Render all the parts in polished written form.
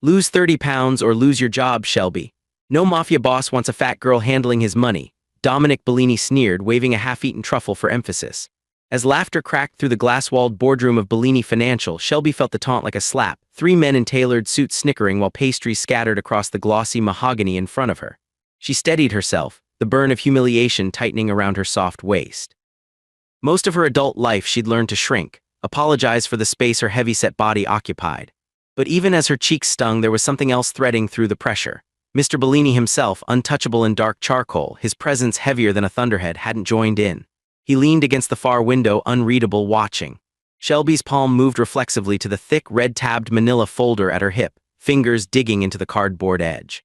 Lose 30 pounds or lose your job, Shelby. No mafia boss wants a fat girl handling his money, Dominic Bellini sneered, waving a half-eaten truffle for emphasis. As laughter cracked through the glass-walled boardroom of Bellini Financial, Shelby felt the taunt like a slap, three men in tailored suits snickering while pastries scattered across the glossy mahogany in front of her. She steadied herself, the burn of humiliation tightening around her soft waist. Most of her adult life she'd learned to shrink, apologize for the space her heavy-set body occupied. But even as her cheeks stung, there was something else threading through the pressure. Mr. Bellini himself, untouchable in dark charcoal, his presence heavier than a thunderhead, hadn't joined in. He leaned against the far window, unreadable, watching. Shelby's palm moved reflexively to the thick, red-tabbed manila folder at her hip, fingers digging into the cardboard edge.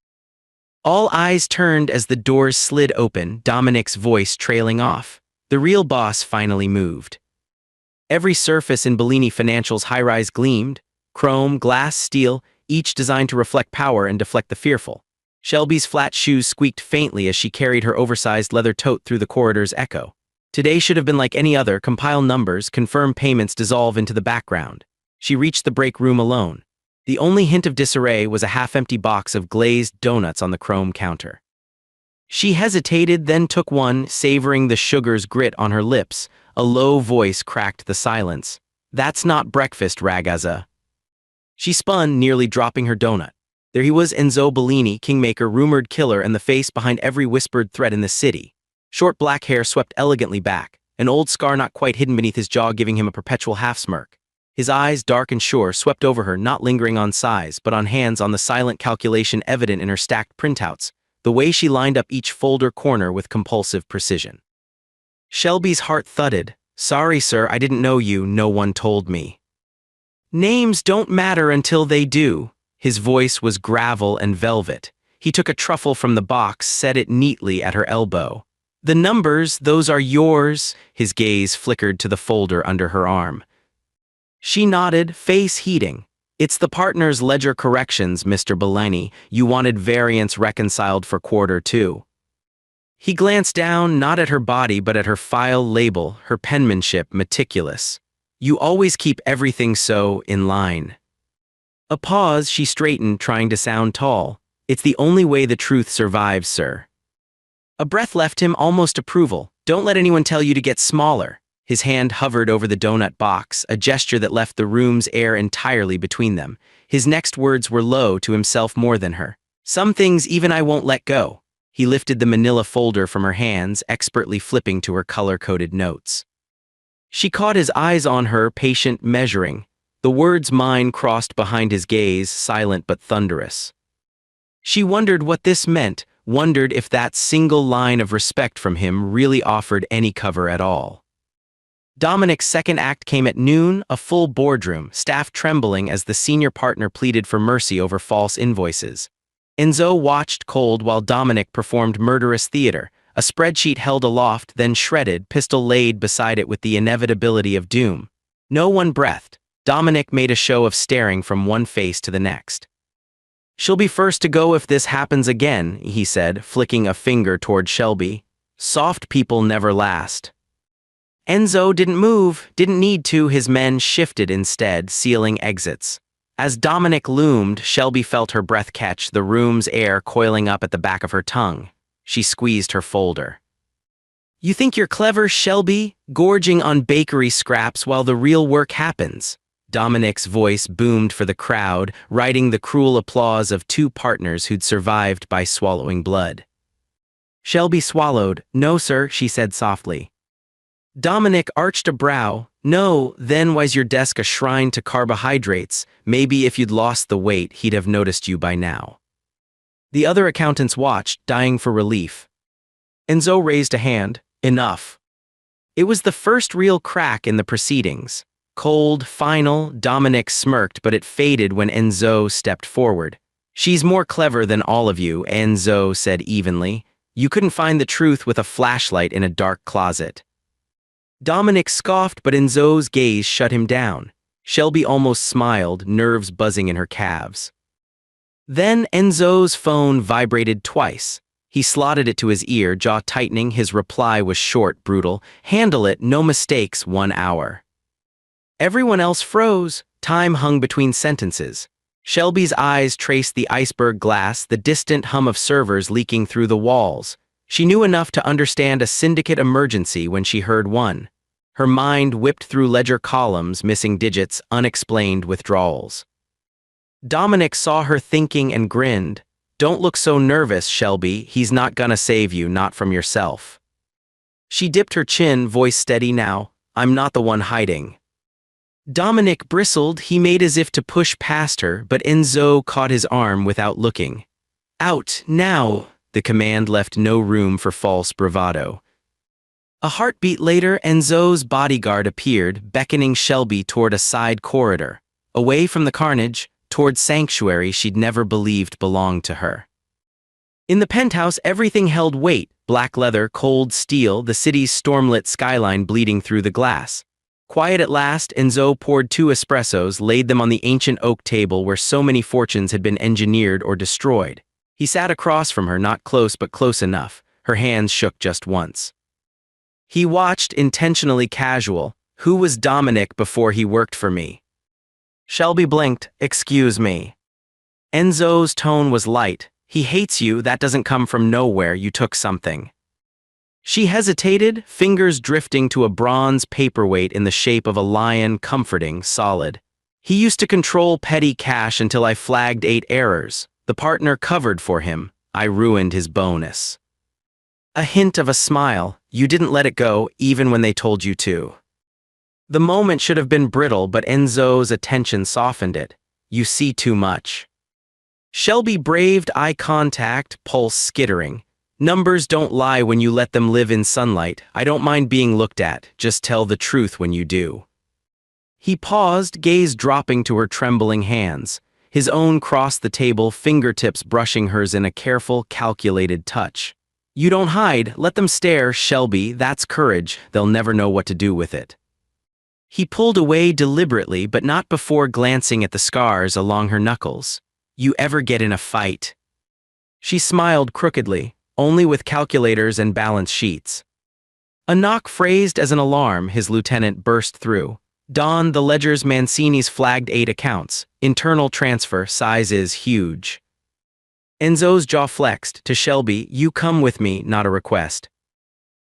All eyes turned as the doors slid open, Dominic's voice trailing off. The real boss finally moved. Every surface in Bellini Financial's high-rise gleamed, chrome, glass, steel, each designed to reflect power and deflect the fearful. Shelby's flat shoes squeaked faintly as she carried her oversized leather tote through the corridor's echo. Today should have been like any other, compile numbers, confirm payments, dissolve into the background. She reached the break room alone. The only hint of disarray was a half-empty box of glazed donuts on the chrome counter. She hesitated, then took one, savoring the sugar's grit on her lips. A low voice cracked the silence. "That's not breakfast, ragazza." She spun, nearly dropping her donut. There he was, Enzo Bellini, kingmaker, rumored killer, and the face behind every whispered threat in the city. Short black hair swept elegantly back, an old scar not quite hidden beneath his jaw giving him a perpetual half-smirk. His eyes, dark and sure, swept over her, not lingering on size, but on hands, on the silent calculation evident in her stacked printouts, the way she lined up each folder corner with compulsive precision. Shelby's heart thudded. "Sorry, sir, I didn't know you, no one told me." "Names don't matter until they do." His voice was gravel and velvet. He took a truffle from the box, set it neatly at her elbow. "The numbers, those are yours." His gaze flickered to the folder under her arm. She nodded, face heating. "It's the partner's ledger corrections, Mr. Bellini. You wanted variance reconciled for Q2. He glanced down, not at her body, but at her file label, her penmanship meticulous. "You always keep everything so in line." A pause, she straightened, trying to sound tall. "It's the only way the truth survives, sir." A breath left him, almost approval. "Don't let anyone tell you to get smaller." His hand hovered over the donut box, a gesture that left the room's air entirely between them. His next words were low, to himself more than her. "Some things even I won't let go." He lifted the manila folder from her hands, expertly flipping to her color-coded notes. She caught his eyes on her, patient, measuring. The words "mine" crossed behind his gaze, silent but thunderous. She wondered what this meant, wondered if that single line of respect from him really offered any cover at all. Dominic's second act came at noon, a full boardroom, staff trembling as the senior partner pleaded for mercy over false invoices. Enzo watched cold while Dominic performed murderous theater, a spreadsheet held aloft, then shredded, pistol laid beside it with the inevitability of doom. No one breathed. Dominic made a show of staring from one face to the next. "She'll be first to go if this happens again," he said, flicking a finger toward Shelby. "Soft people never last." Enzo didn't move, didn't need to. His men shifted instead, sealing exits. As Dominic loomed, Shelby felt her breath catch, the room's air coiling up at the back of her tongue. She squeezed her folder. "You think you're clever, Shelby? Gorging on bakery scraps while the real work happens." Dominic's voice boomed for the crowd, riding the cruel applause of two partners who'd survived by swallowing blood. Shelby swallowed. "No, sir," she said softly. Dominic arched a brow. "No, then why's your desk a shrine to carbohydrates? Maybe if you'd lost the weight, he'd have noticed you by now." The other accountants watched, dying for relief. Enzo raised a hand. "Enough." It was the first real crack in the proceedings. Cold, final, Dominic smirked, but it faded when Enzo stepped forward. "She's more clever than all of you," Enzo said evenly. "You couldn't find the truth with a flashlight in a dark closet." Dominic scoffed, but Enzo's gaze shut him down. Shelby almost smiled, nerves buzzing in her calves. Then Enzo's phone vibrated twice. He slotted it to his ear, jaw tightening. His reply was short, brutal. "Handle it, no mistakes, 1 hour." Everyone else froze. Time hung between sentences. Shelby's eyes traced the iceberg glass, the distant hum of servers leaking through the walls. She knew enough to understand a syndicate emergency when she heard one. Her mind whipped through ledger columns, missing digits, unexplained withdrawals. Dominic saw her thinking and grinned. "Don't look so nervous, Shelby. He's not gonna save you, not from yourself." She dipped her chin, voice steady now. "I'm not the one hiding." Dominic bristled. He made as if to push past her, but Enzo caught his arm without looking. "Out, now!" The command left no room for false bravado. A heartbeat later, Enzo's bodyguard appeared, beckoning Shelby toward a side corridor. Away from the carnage, toward sanctuary she'd never believed belonged to her. In the penthouse, everything held weight: black leather, cold steel, the city's stormlit skyline bleeding through the glass. Quiet at last, Enzo poured 2 espressos, laid them on the ancient oak table where so many fortunes had been engineered or destroyed. He sat across from her, not close but close enough. Her hands shook just once. He watched, intentionally casual. "Who was Dominic before he worked for me?" Shelby blinked. "Excuse me." Enzo's tone was light. "He hates you. That doesn't come from nowhere. You took something." She hesitated, fingers drifting to a bronze paperweight in the shape of a lion, comforting, solid. "He used to control petty cash until I flagged 8 errors. The partner covered for him. I ruined his bonus." A hint of a smile. "You didn't let it go, even when they told you to." The moment should have been brittle, but Enzo's attention softened it. "You see too much." Shelby braved eye contact, pulse skittering. "Numbers don't lie when you let them live in sunlight. I don't mind being looked at, just tell the truth when you do." He paused, gaze dropping to her trembling hands. His own crossed the table, fingertips brushing hers in a careful, calculated touch. "You don't hide, let them stare, Shelby. That's courage. They'll never know what to do with it." He pulled away deliberately, but not before glancing at the scars along her knuckles. "You ever get in a fight?" She smiled crookedly. "Only with calculators and balance sheets." A knock phrased as an alarm, his lieutenant burst through. "Don, the ledger's Mancini's flagged 8 accounts. Internal transfer, size is huge." Enzo's jaw flexed. To Shelby, "You come with me, not a request."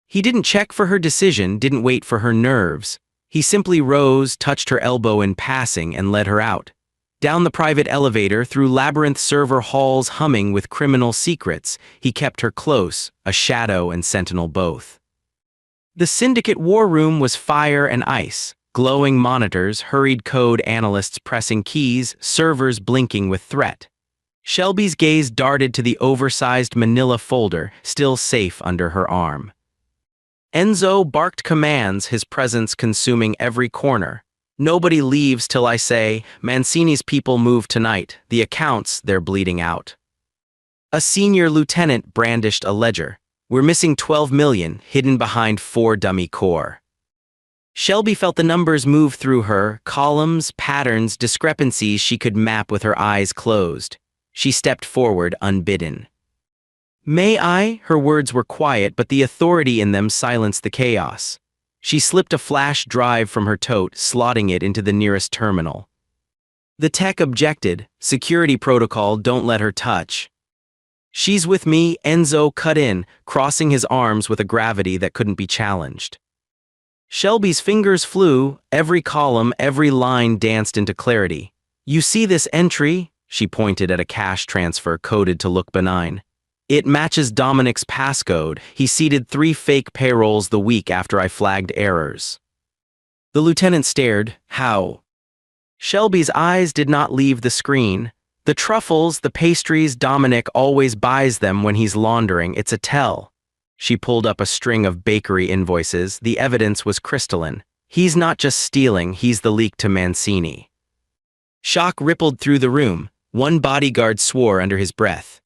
He didn't check for her decision, didn't wait for her nerves. He simply rose, touched her elbow in passing, and led her out. Down the private elevator, through labyrinth server halls humming with criminal secrets, he kept her close, a shadow and sentinel both. The syndicate war room was fire and ice. Glowing monitors, hurried code analysts pressing keys, servers blinking with threat. Shelby's gaze darted to the oversized manila folder, still safe under her arm. Enzo barked commands, his presence consuming every corner. "Nobody leaves till I say, Mancini's people move tonight. The accounts, they're bleeding out." A senior lieutenant brandished a ledger. "We're missing 12 million, hidden behind 4 dummy core." Shelby felt the numbers move through her, columns, patterns, discrepancies she could map with her eyes closed. She stepped forward, unbidden. "May I?" Her words were quiet, but the authority in them silenced the chaos. She slipped a flash drive from her tote, slotting it into the nearest terminal. The tech objected. "Security protocol, don't let her touch." "She's with me," Enzo cut in, crossing his arms with a gravity that couldn't be challenged. Shelby's fingers flew, every column, every line danced into clarity. "You see this entry?" She pointed at a cash transfer coded to look benign. "It matches Dominic's passcode. He seeded 3 fake payrolls the week after I flagged errors." The lieutenant stared. "How?" Shelby's eyes did not leave the screen. "The truffles, the pastries, Dominic always buys them when he's laundering. It's a tell." She pulled up a string of bakery invoices. The evidence was crystalline. He's not just stealing, he's the leak to Mancini. Shock rippled through the room. One bodyguard swore under his breath.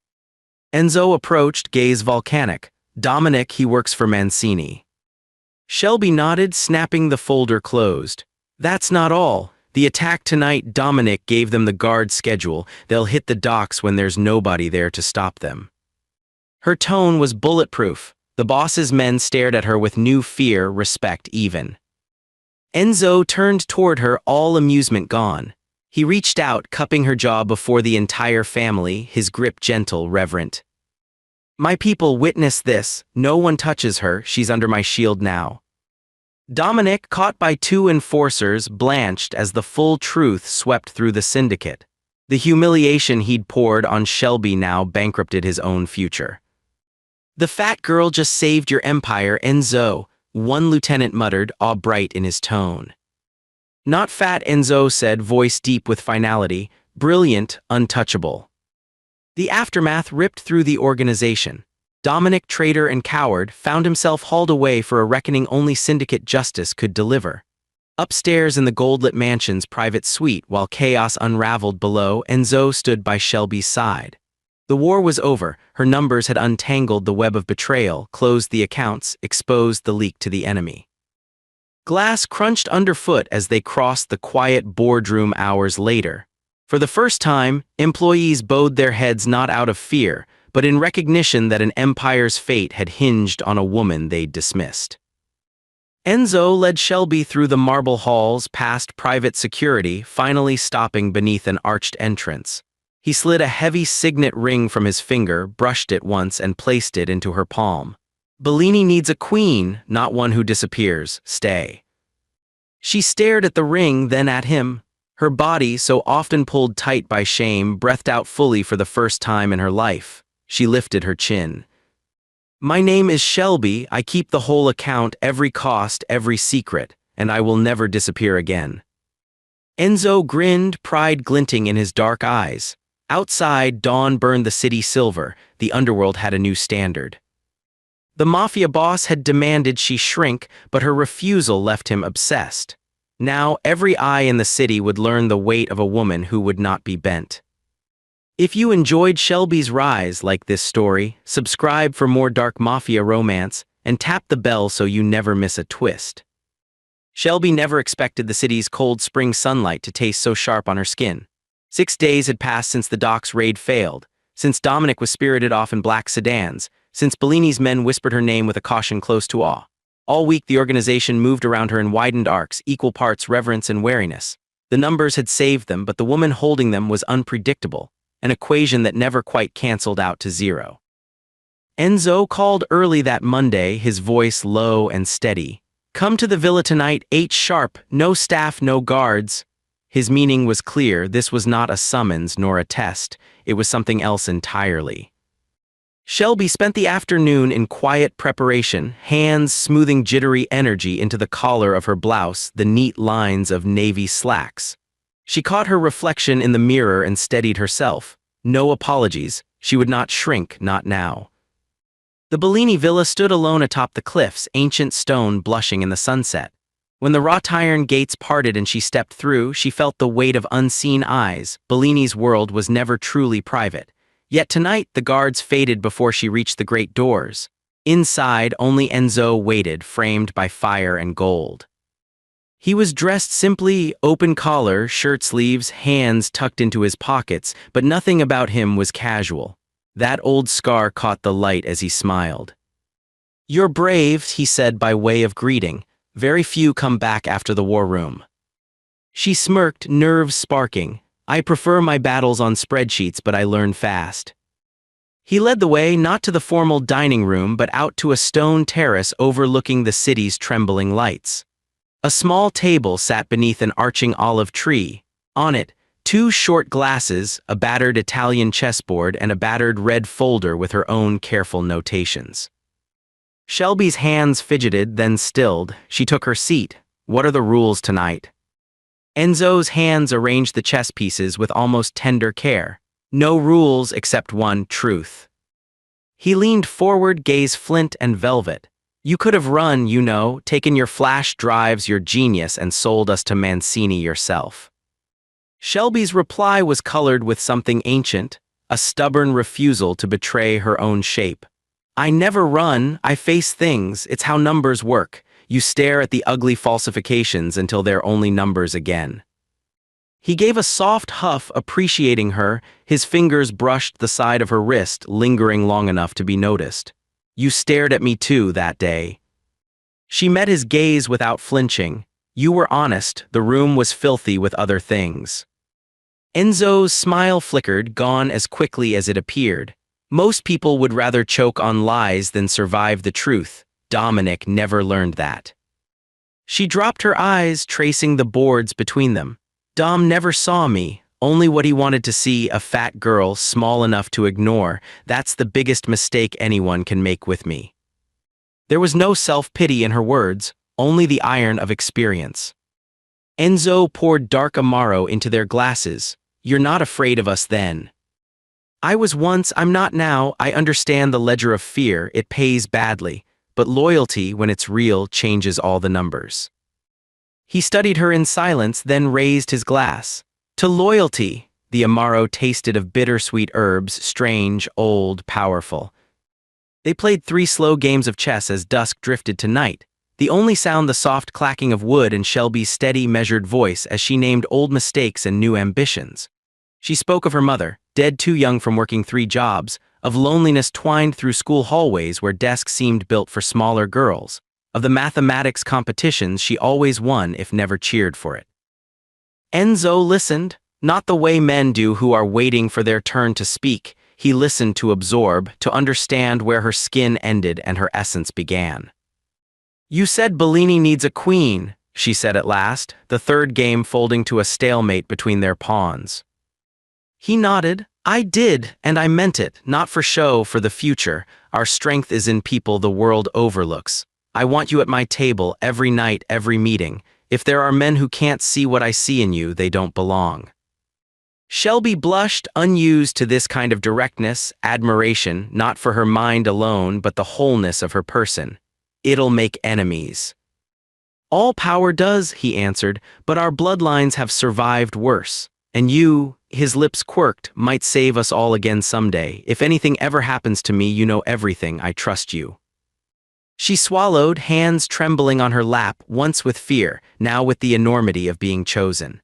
Enzo approached, gaze volcanic. "Dominic, he works for Mancini." Shelby nodded, snapping the folder closed. "That's not all. The attack tonight, Dominic gave them the guard schedule. They'll hit the docks when there's nobody there to stop them." Her tone was bulletproof. The boss's men stared at her with new fear, respect even. Enzo turned toward her, all amusement gone. He reached out, cupping her jaw before the entire family, his grip gentle, reverent. My people, witness this. No one touches her. She's under my shield now. Dominic, caught by two enforcers, blanched as the full truth swept through the syndicate. The humiliation he'd poured on Shelby now bankrupted his own future. The fat girl just saved your empire, Enzo, one lieutenant muttered, awe bright in his tone. Not fat, Enzo said, voice deep with finality, brilliant, untouchable. The aftermath ripped through the organization. Dominic, traitor and coward, found himself hauled away for a reckoning only syndicate justice could deliver. Upstairs in the gold-lit mansion's private suite, while chaos unraveled below, Enzo stood by Shelby's side. The war was over. Her numbers had untangled the web of betrayal, closed the accounts, exposed the leak to the enemy. Glass crunched underfoot as they crossed the quiet boardroom hours later. For the first time, employees bowed their heads not out of fear, but in recognition that an empire's fate had hinged on a woman they'd dismissed. Enzo led Shelby through the marble halls, past private security, finally stopping beneath an arched entrance. He slid a heavy signet ring from his finger, brushed it once, and placed it into her palm. Bellini needs a queen, not one who disappears. Stay. She stared at the ring, then at him. Her body, so often pulled tight by shame, breathed out fully for the first time in her life. She lifted her chin. My name is Shelby. I keep the whole account, every cost, every secret, and I will never disappear again. Enzo grinned, pride glinting in his dark eyes. Outside, dawn burned the city silver. The underworld had a new standard. The Mafia Boss had demanded she shrink, but her refusal left him obsessed. Now, every eye in the city would learn the weight of a woman who would not be bent. If you enjoyed Shelby's rise like this story, subscribe for more dark Mafia romance, and tap the bell so you never miss a twist. Shelby never expected the city's cold spring sunlight to taste so sharp on her skin. 6 days had passed since the docks raid failed, since Dominic was spirited off in black sedans, since Bellini's men whispered her name with a caution close to awe. All week the organization moved around her in widened arcs, equal parts reverence and wariness. The numbers had saved them, but the woman holding them was unpredictable, an equation that never quite canceled out to zero. Enzo called early that Monday, his voice low and steady. Come to the villa tonight, 8 sharp, no staff, no guards. His meaning was clear. This was not a summons nor a test. It was something else entirely. Shelby spent the afternoon in quiet preparation, hands smoothing jittery energy into the collar of her blouse, the neat lines of navy slacks. She caught her reflection in the mirror and steadied herself. No apologies. She would not shrink, not now. The Bellini villa stood alone atop the cliffs, ancient stone blushing in the sunset. When the wrought iron gates parted and she stepped through, she felt the weight of unseen eyes. Bellini's world was never truly private. Yet tonight, the guards faded before she reached the great doors. Inside, only Enzo waited, framed by fire and gold. He was dressed simply, open collar, shirt sleeves, hands tucked into his pockets, but nothing about him was casual. That old scar caught the light as he smiled. You're brave, he said by way of greeting. Very few come back after the war room. She smirked, nerves sparking. I prefer my battles on spreadsheets, but I learn fast. He led the way, not to the formal dining room, but out to a stone terrace overlooking the city's trembling lights. A small table sat beneath an arching olive tree. On it, 2 short glasses, a battered Italian chessboard, and a battered red folder with her own careful notations. Shelby's hands fidgeted, then stilled. She took her seat. What are the rules tonight? Enzo's hands arranged the chess pieces with almost tender care. No rules except one: truth. He leaned forward, gaze flint and velvet. You could have run, you know, taken your flash drives, your genius, and sold us to Mancini yourself. Shelby's reply was colored with something ancient, a stubborn refusal to betray her own shape. I never run, I face things. It's how numbers work. You stare at the ugly falsifications until they're only numbers again. He gave a soft huff, appreciating her. His fingers brushed the side of her wrist, lingering long enough to be noticed. You stared at me too that day. She met his gaze without flinching. You were honest. The room was filthy with other things. Enzo's smile flickered, gone as quickly as it appeared. Most people would rather choke on lies than survive the truth. Dominic never learned that. She dropped her eyes, tracing the boards between them. Dom never saw me, only what he wanted to see, a fat girl small enough to ignore. That's the biggest mistake anyone can make with me. There was no self-pity in her words, only the iron of experience. Enzo poured dark Amaro into their glasses. You're not afraid of us then. I was once, I'm not now. I understand the ledger of fear, it pays badly, but loyalty, when it's real, changes all the numbers. He studied her in silence, then raised his glass. To loyalty. The Amaro tasted of bittersweet herbs, strange, old, powerful. They played 3 slow games of chess as dusk drifted to night. The only sound the soft clacking of wood and Shelby's steady, measured voice as she named old mistakes and new ambitions. She spoke of her mother, dead too young from working 3 jobs, of loneliness twined through school hallways where desks seemed built for smaller girls, of the mathematics competitions she always won if never cheered for it. Enzo listened, not the way men do who are waiting for their turn to speak. He listened to absorb, to understand where her skin ended and her essence began. You said Bellini needs a queen, she said at last, the third game folding to a stalemate between their pawns. He nodded. I did, and I meant it, not for show, for the future. Our strength is in people the world overlooks. I want you at my table every night, every meeting. If there are men who can't see what I see in you, they don't belong. Shelby blushed, unused to this kind of directness, admiration, not for her mind alone, but the wholeness of her person. It'll make enemies. All power does, he answered, but our bloodlines have survived worse. And you, his lips quirked, might save us all again someday. If anything ever happens to me, you know everything, I trust you. She swallowed, hands trembling on her lap, once with fear, now with the enormity of being chosen.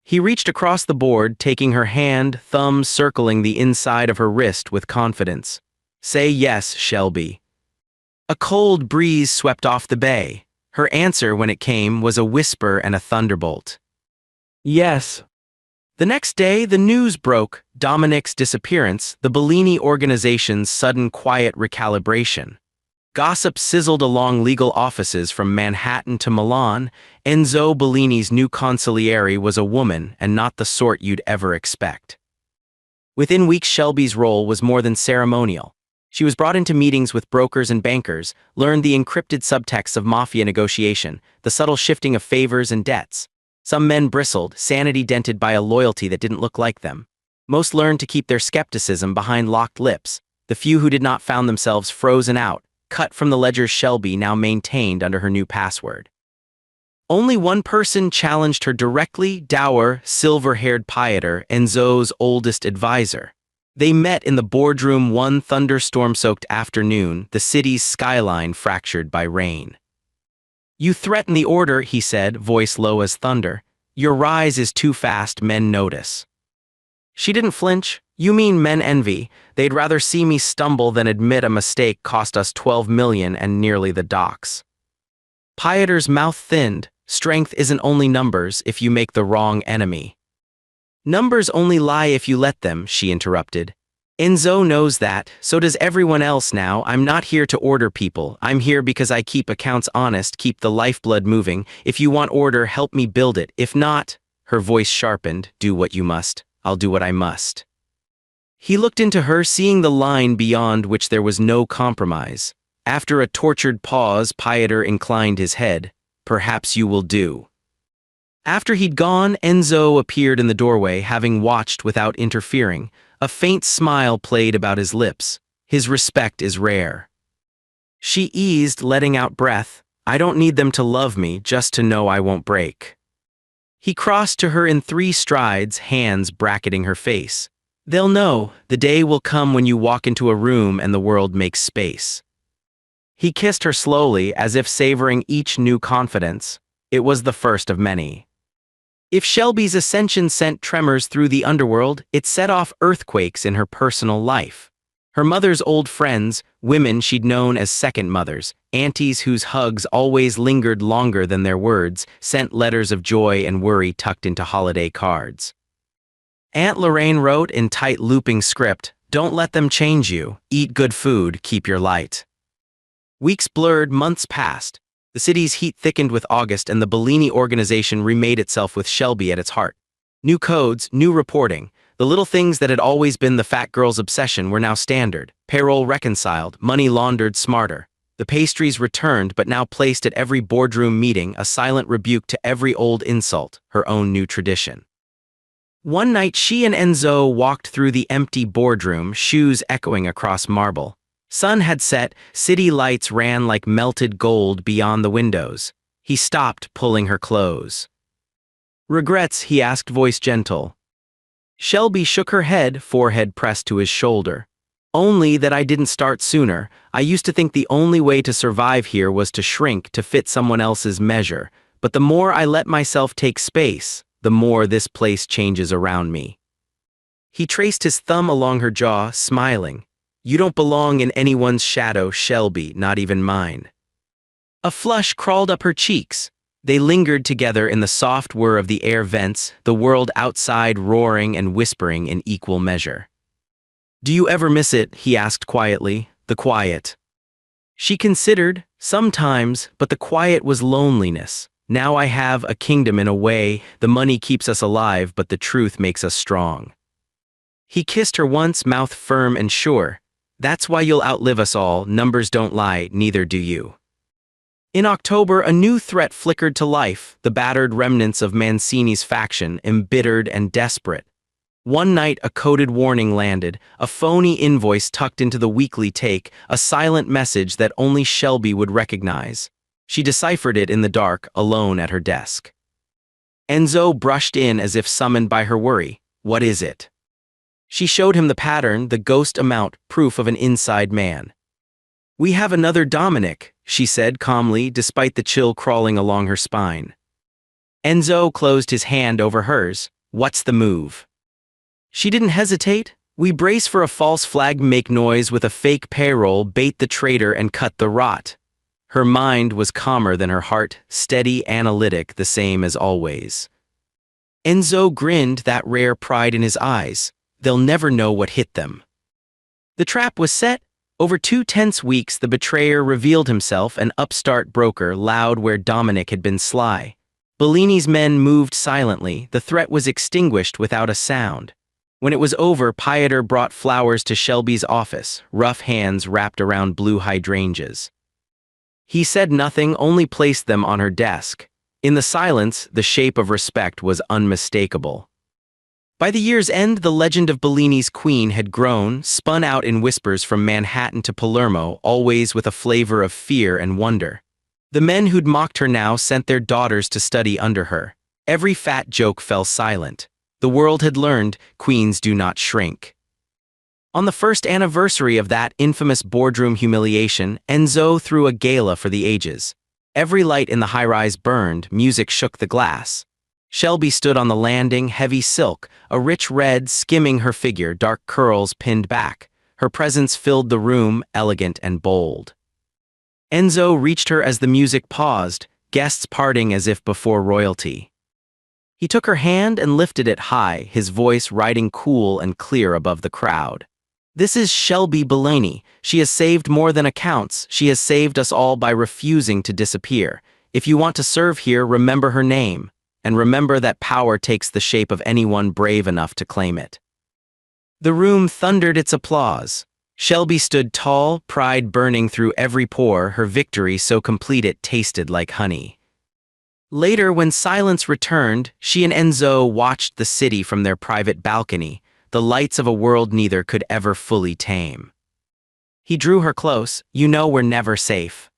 He reached across the board, taking her hand, thumb circling the inside of her wrist with confidence. Say yes, Shelby. A cold breeze swept off the bay. Her answer, when it came, was a whisper and a thunderbolt. Yes. The next day, the news broke: Dominic's disappearance, the Bellini organization's sudden quiet recalibration. Gossip sizzled along legal offices from Manhattan to Milan. Enzo Bellini's new consigliere was a woman, and not the sort you'd ever expect. Within weeks, Shelby's role was more than ceremonial. She was brought into meetings with brokers and bankers, learned the encrypted subtexts of mafia negotiation, the subtle shifting of favors and debts. Some men bristled, sanity dented by a loyalty that didn't look like them. Most learned to keep their skepticism behind locked lips. The few who did not found themselves frozen out, cut from the ledgers Shelby now maintained under her new password. Only one person challenged her directly: dour, silver-haired Pieter, Enzo's oldest advisor. They met in the boardroom one thunderstorm-soaked afternoon, the city's skyline fractured by rain. You threaten the order, he said, voice low as thunder. Your rise is too fast, men notice. She didn't flinch. You mean men envy. They'd rather see me stumble than admit a mistake cost us 12 million and nearly the docks. Pieter's mouth thinned. Strength isn't only numbers if you make the wrong enemy. Numbers only lie if you let them, she interrupted. Enzo knows that, so does everyone else now. I'm not here to order people. I'm here because I keep accounts honest, keep the lifeblood moving. If you want order, help me build it. If not, her voice sharpened, do what you must. I'll do what I must. He looked into her, seeing the line beyond which there was no compromise. After a tortured pause, Pieter inclined his head. Perhaps you will do. After he'd gone, Enzo appeared in the doorway, having watched without interfering. A faint smile played about his lips. His respect is rare. She eased, letting out breath. I don't need them to love me, just to know I won't break. He crossed to her in 3 strides, hands bracketing her face. They'll know. The day will come when you walk into a room and the world makes space. He kissed her slowly, as if savoring each new confidence. It was the first of many. If Shelby's ascension sent tremors through the underworld, it set off earthquakes in her personal life. Her mother's old friends, women she'd known as second mothers, aunties whose hugs always lingered longer than their words, sent letters of joy and worry tucked into holiday cards. Aunt Lorraine wrote in tight looping script, "Don't let them change you. Eat good food, keep your light." Weeks blurred, months passed. The city's heat thickened with August, and the Bellini organization remade itself with Shelby at its heart. New codes, new reporting. The little things that had always been the fat girl's obsession were now standard. Payroll reconciled, money laundered smarter. The pastries returned, but now placed at every boardroom meeting, a silent rebuke to every old insult, her own new tradition. One night she and Enzo walked through the empty boardroom, shoes echoing across marble. Sun had set, city lights ran like melted gold beyond the windows. He stopped, pulling her close. "Regrets?" he asked, voice gentle. Shelby shook her head, forehead pressed to his shoulder. "Only that I didn't start sooner. I used to think the only way to survive here was to shrink, to fit someone else's measure. But the more I let myself take space, the more this place changes around me." He traced his thumb along her jaw, smiling. "You don't belong in anyone's shadow, Shelby, not even mine." A flush crawled up her cheeks. They lingered together in the soft whir of the air vents, the world outside roaring and whispering in equal measure. "Do you ever miss it?" he asked quietly, "the quiet?" She considered, sometimes, but the quiet was loneliness. "Now I have a kingdom in a way, the money keeps us alive, but the truth makes us strong." He kissed her once, mouth firm and sure. "That's why you'll outlive us all, numbers don't lie, neither do you." In October, a new threat flickered to life, the battered remnants of Mancini's faction, embittered and desperate. One night, a coded warning landed, a phony invoice tucked into the weekly take, a silent message that only Shelby would recognize. She deciphered it in the dark, alone at her desk. Enzo brushed in as if summoned by her worry. "What is it?" She showed him the pattern, the ghost amount, proof of an inside man. "We have another Dominic," she said calmly, despite the chill crawling along her spine. Enzo closed his hand over hers. "What's the move?" She didn't hesitate. "We brace for a false flag, make noise with a fake payroll, bait the traitor and cut the rot." Her mind was calmer than her heart, steady, analytic, the same as always. Enzo grinned, that rare pride in his eyes. They'll never know what hit them. The trap was set. Over 2 tense weeks, the betrayer revealed himself, an upstart broker, loud where Dominic had been sly. Bellini's men moved silently. The threat was extinguished without a sound. When it was over, Pieter brought flowers to Shelby's office, rough hands wrapped around blue hydrangeas. He said nothing, only placed them on her desk. In the silence, the shape of respect was unmistakable. By the year's end, the legend of Bellini's queen had grown, spun out in whispers from Manhattan to Palermo, always with a flavor of fear and wonder. The men who'd mocked her now sent their daughters to study under her. Every fat joke fell silent. The world had learned, queens do not shrink. On the first anniversary of that infamous boardroom humiliation, Enzo threw a gala for the ages. Every light in the high-rise burned, music shook the glass. Shelby stood on the landing, heavy silk, a rich red skimming her figure, dark curls pinned back. Her presence filled the room, elegant and bold. Enzo reached her as the music paused, guests parting as if before royalty. He took her hand and lifted it high, his voice riding cool and clear above the crowd. "This is Shelby Bellini. She has saved more than accounts. She has saved us all by refusing to disappear. If you want to serve here, remember her name. And remember that power takes the shape of anyone brave enough to claim it." The room thundered its applause. Shelby stood tall, pride burning through every pore, her victory so complete it tasted like honey. Later, when silence returned, she and Enzo watched the city from their private balcony, the lights of a world neither could ever fully tame. He drew her close. "You know we're never safe."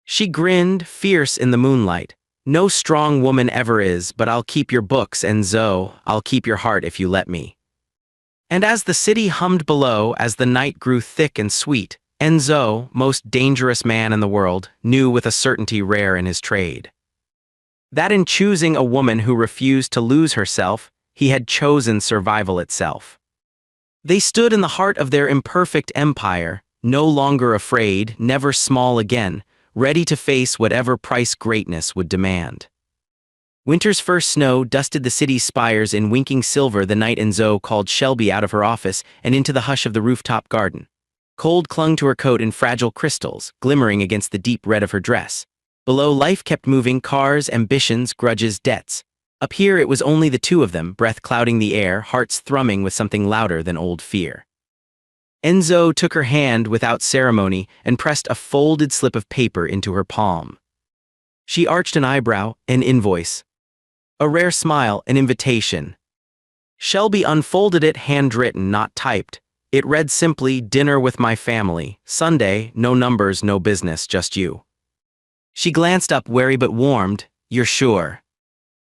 She grinned, fierce in the moonlight. "No strong woman ever is, but I'll keep your books, Enzo. I'll keep your heart if you let me." And as the city hummed below, as the night grew thick and sweet, Enzo, most dangerous man in the world, knew with a certainty rare in his trade that in choosing a woman who refused to lose herself, he had chosen survival itself. They stood in the heart of their imperfect empire, no longer afraid, never small again, ready to face whatever price greatness would demand. Winter's first snow dusted the city's spires in winking silver the night Enzo called Shelby out of her office and into the hush of the rooftop garden. Cold clung to her coat in fragile crystals, glimmering against the deep red of her dress. Below, life kept moving: cars, ambitions, grudges, debts. Up here, it was only the two of them, breath clouding the air, hearts thrumming with something louder than old fear. Enzo took her hand without ceremony and pressed a folded slip of paper into her palm. She arched an eyebrow: an invoice. A rare smile: an invitation. Shelby unfolded it, handwritten, not typed. It read simply, "Dinner with my family. Sunday, no numbers, no business, just you." She glanced up, wary but warmed. "You're sure?"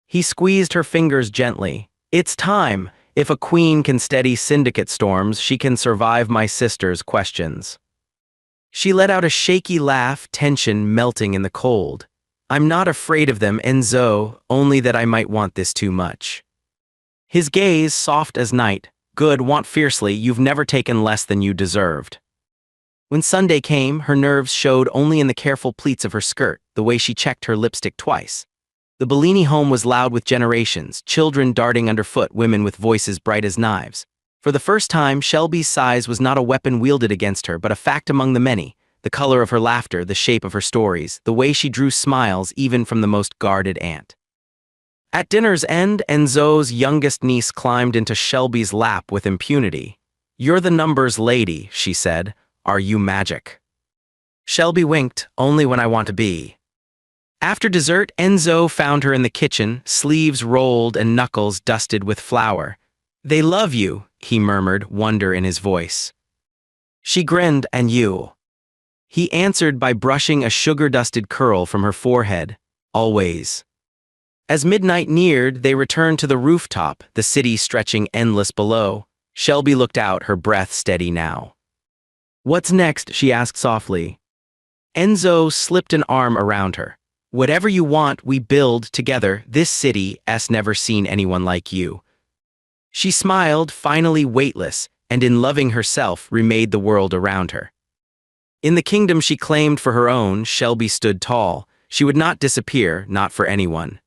He squeezed her fingers gently. "It's time. If a queen can steady syndicate storms, she can survive my sister's questions." She let out a shaky laugh, tension melting in the cold. "I'm not afraid of them, Enzo, only that I might want this too much." His gaze, soft as night. "Good, want fiercely, you've never taken less than you deserved." When Sunday came, her nerves showed only in the careful pleats of her skirt, the way she checked her lipstick twice. The Bellini home was loud with generations, children darting underfoot, women with voices bright as knives. For the first time, Shelby's size was not a weapon wielded against her, but a fact among the many. The color of her laughter, the shape of her stories, the way she drew smiles even from the most guarded aunt. At dinner's end, Enzo's youngest niece climbed into Shelby's lap with impunity. "You're the numbers lady," she said. "Are you magic?" Shelby winked. "Only when I want to be." After dessert, Enzo found her in the kitchen, sleeves rolled and knuckles dusted with flour. "They love you," he murmured, wonder in his voice. She grinned. "And you?" He answered by brushing a sugar-dusted curl from her forehead. "Always." As midnight neared, they returned to the rooftop, the city stretching endless below. Shelby looked out, her breath steady now. "What's next?" she asked softly. Enzo slipped an arm around her. "Whatever you want, we build together. This city's never seen anyone like you." She smiled, finally weightless, and in loving herself, remade the world around her. In the kingdom she claimed for her own, Shelby stood tall. She would not disappear, not for anyone.